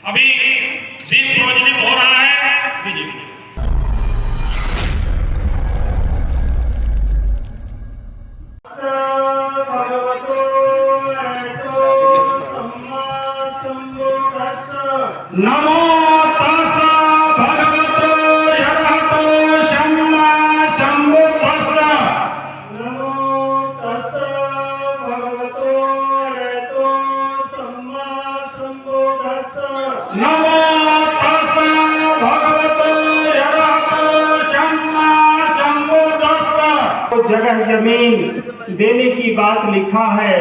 अभी दीप प्रोज्वलित हो रहा है। दीजिए। नमो तस्स भगवतो अरहतो सम्मा सम्बुद्धस्स। नमो तस्स भगवतो अरहतो सम्मा सम्बुद्धस्स। नमो तस्स भगवतो अरहतो सम्मा सम्बुद्धस्स। जगह जमीन देने की बात लिखा है,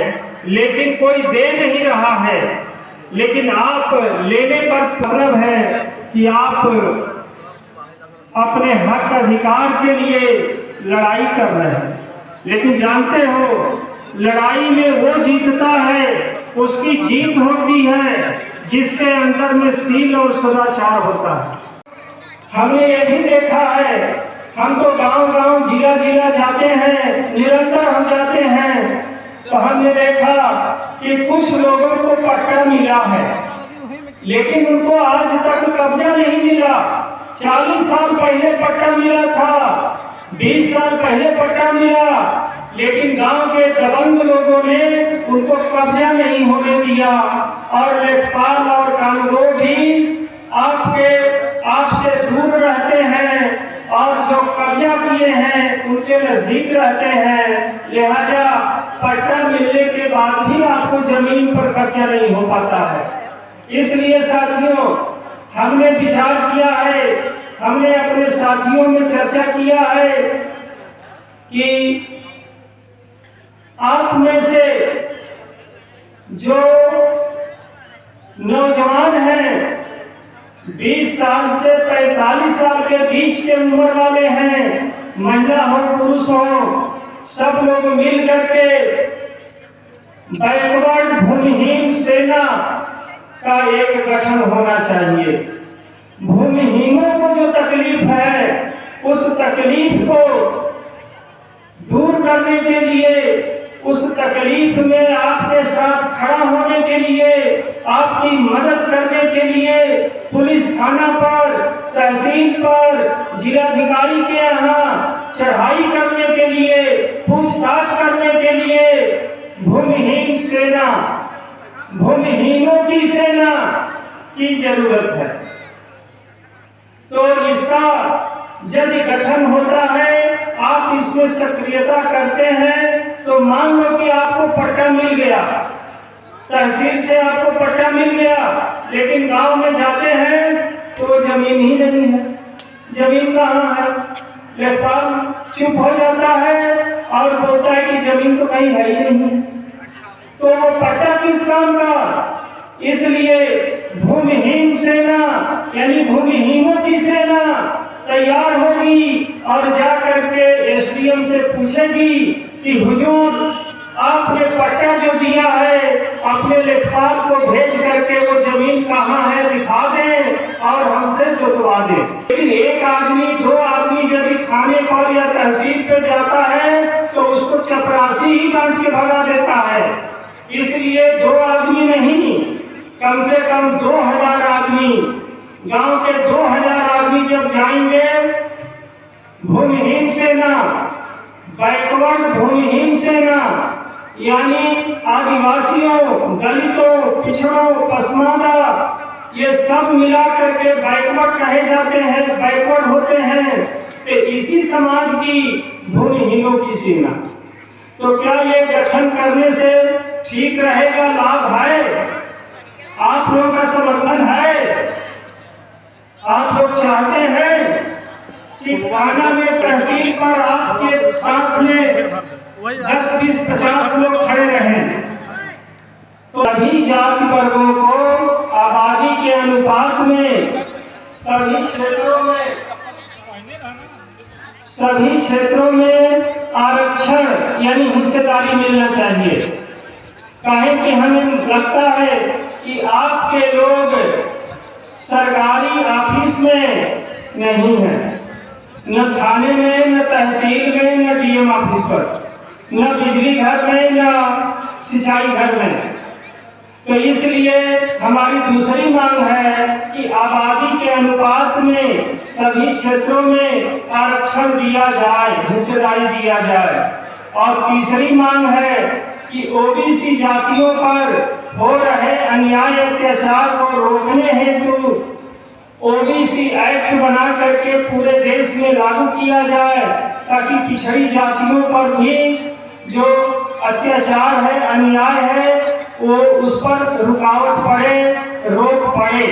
लेकिन कोई दे नहीं रहा है। लेकिन आप लेने पर मतलब है कि आप अपने हक अधिकार के लिए लड़ाई कर रहे हैं। लेकिन जानते हो, लड़ाई में वो जीतता है, उसकी जीत होती है जिसके अंदर में सील और सदाचार होता है। हमने ये भी देखा है, हम तो गांव-गांव जिला-जिला जाते हैं, निरंतर हम जाते हैं, तो हमने देखा कि कुछ लोगों को पट्टा मिला है, लेकिन उनको आज तक कब्जा नहीं मिला। 40 साल पहले पट्टा मिला था, 20 साल पहले पट्टा मिला, लेकिन गांव के दबंग लोगों ने उनको कब्जा नहीं होने दिया। और लेखपाल और कानूनगो भी आपसे दूर रहते हैं और जो कब्जा किए हैं उनके नजदीक रहते हैं। लिहाजा पट्टा मिलने के बाद भी आपको जमीन पर कब्जा नहीं हो पाता है। इसलिए साथियों, हमने विचार किया है, हमने अपने साथियों में चर्चा किया है कि आप में से जो नौजवान हैं, 20 साल से 45 साल के बीच के उम्र वाले हैं, महिला हो पुरुष हो, सब लोग मिल करके बैकवर्ड भूमिहीन सेना का एक गठन होना चाहिए। भूमिहीनों को जो तकलीफ है, उस तकलीफ को दूर करने के लिए, उस तकलीफ में आपके साथ खड़ा होने के लिए, आपकी मदद करने के लिए पुलिस थाना पर, तहसील पर, जिलाधिकारी के यहाँ चढ़ाई करने के लिए, पूछताछ करने के लिए भूमिहीन सेना, भूमिहीनों की सेना की जरूरत है। तो इसका यदि गठन होता है, आप इसमें सक्रियता करते हैं, तो मान लो कि आपको पट्टा मिल गया, तहसील से आपको पट्टा मिल गया, लेकिन गांव में जाते हैं तो जमीन ही नहीं है। जमीन कहाँ है? लेखपाल चुप हो जाता है और बोलता है कि जमीन तो कहीं है ही नहीं। तो वो पट्टा किस काम का? इसलिए भूमिहीन सेना यानी भूमिहीनों की सेना तैयार होगी और जाकर के एसडीएम से पूछेगी कि हुजूर, आपने पट्टा जो दिया है, अपने लेखपाल को भेज करके वो जमीन कहाँ है दिखा दें और हमसे जुतवा दें। लेकिन एक आदमी, दो आदमी यदि थाने पर या तहसील पे जाता है तो उसको चपरासी ही डांट के भगा देता है। इसलिए 2 आदमी नहीं, कम से कम 2000 आदमी, गांव के 2000 आदमी जब जाएंगे, भूमिहीन सेना, बैकवर्ड भूमिहीन सेना यानी आदिवासियों, दलितों, पिछड़ों, पसमानदा, ये सब मिला करके बैकवर्ड कहे जाते हैं, बैकवर्ड होते हैं, तो इसी समाज की भूमिहीनों की सेना। तो क्या ये गठन करने से ठीक रहेगा? लाभ है? आप लोगों का समर्थन है? आप लोग चाहते हैं कि थाना में, तहसील पर आपके साथ में 10, 20, 50 लोग खड़े रहें, तो सभी जाति वर्गों को आबादी के अनुपात में सभी क्षेत्रों में आरक्षण यानी हिस्सेदारी मिलना चाहिए। काहे कि हमें लगता है कि आपके लोग सरकारी ऑफिस में नहीं है, न थाने में, न तहसील में, न डीएम ऑफिस पर, न बिजली घर में, न सिंचाई घर में। तो इसलिए हमारी दूसरी मांग है कि आबादी के अनुपात में सभी क्षेत्रों में आरक्षण दिया जाए, हिस्सेदारी दिया जाए। और तीसरी मांग है कि ओबीसी जातियों पर हो रहे अन्याय अत्याचार को रोकने हेतु ओबीसी एक्ट बना करके पूरे देश में लागू किया जाए, ताकि पिछड़ी जातियों पर भी जो अत्याचार है, अन्याय है, वो उस पर रुकावट पड़े, रोक पड़े।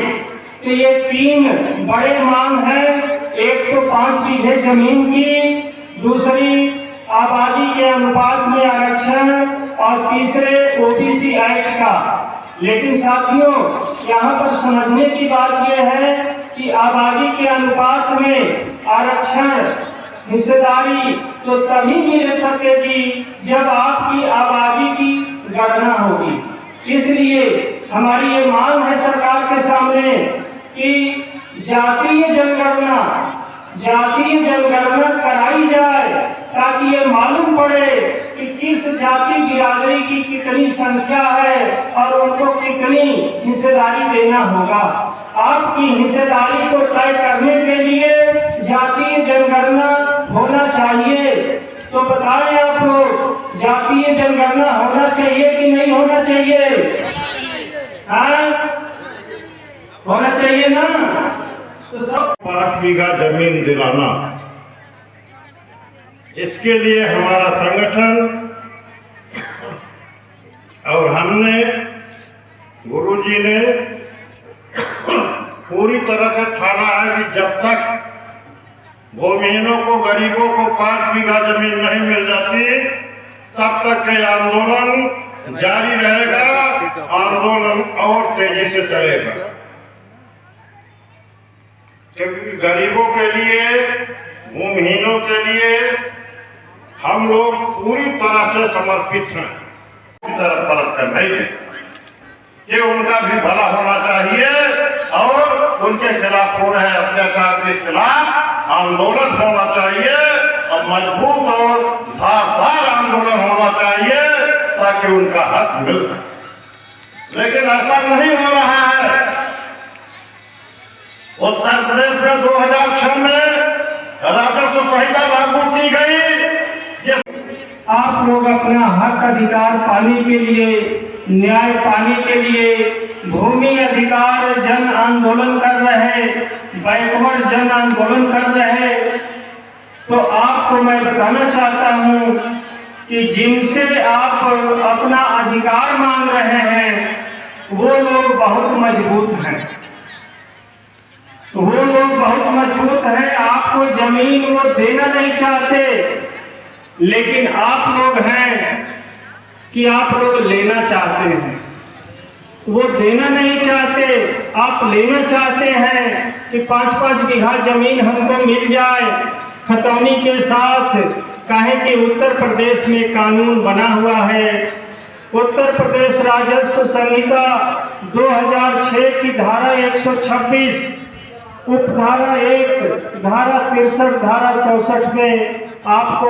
तो ये तीन बड़े मांग है। एक तो 5 बीघे जमीन की, दूसरी आबादी के अनुपात में आरक्षण, और तीसरे ओबीसी एक्ट का। लेकिन साथियों, यहाँ पर समझने की बात यह है कि आबादी के अनुपात में आरक्षण, हिस्सेदारी तो तभी मिल सकेगी जब आपकी आबादी की गणना होगी। इसलिए हमारी ये मांग है सरकार के सामने कि जातीय जनगणना कराई जाए, ताकि ये मालूम पड़े कि किस जाति बिरादरी की कितनी संख्या है और उनको कितनी हिस्सेदारी देना होगा। आपकी हिस्सेदारी को तय करने के लिए जातीय जनगणना होना चाहिए। तो बताएं आप लोग, जातीय जनगणना होना चाहिए कि नहीं होना चाहिए? हाँ, होना चाहिए ना। तो सब 5 बीघा जमीन दिलाना, इसके लिए हमारा संगठन और हमने, गुरुजी ने पूरी तरह से ठाना है कि जब तक भूमिहीनों को, गरीबों को 5 बीघा जमीन नहीं मिल जाती, तब तक के आंदोलन जारी रहेगा, आंदोलन और तेजी से चलेगा। क्योंकि गरीबों के लिए, भूमिहीनों के लिए हम लोग पूरी तरह से समर्पित हैं। तरफ पलट कर नहीं दे कि उनका भी भला होना चाहिए और उनके खिलाफ हो रहे अत्याचार के खिलाफ आंदोलन होना चाहिए, और मजबूत और धारदार आंदोलन होना चाहिए, ताकि उनका हक मिल सके। लेकिन ऐसा नहीं हो रहा है। उत्तर प्रदेश में 2006 में राजस्व संहिता लागू की गई। आप लोग अपना हक अधिकार पाने के लिए, न्याय पाने के लिए भूमि अधिकार जन आंदोलन कर रहे, बैकवर्ड जन आंदोलन कर रहे। तो आपको मैं बताना चाहता हूँ कि जिनसे आप अपना अधिकार मांग रहे हैं, वो लोग बहुत मजबूत हैं। वो लोग बहुत मजबूत हैं। आपको जमीन वो देना नहीं चाहते, लेकिन आप लोग हैं कि आप लोग लेना चाहते हैं। वो देना नहीं चाहते, आप लेना चाहते हैं कि 5-5 बीघा जमीन हमको मिल जाए खतौनी के साथ। काहे कि उत्तर प्रदेश में कानून बना हुआ है। उत्तर प्रदेश राजस्व संहिता 2006 की धारा 126, उपधारा 1, धारा 63, धारा 64 में आपको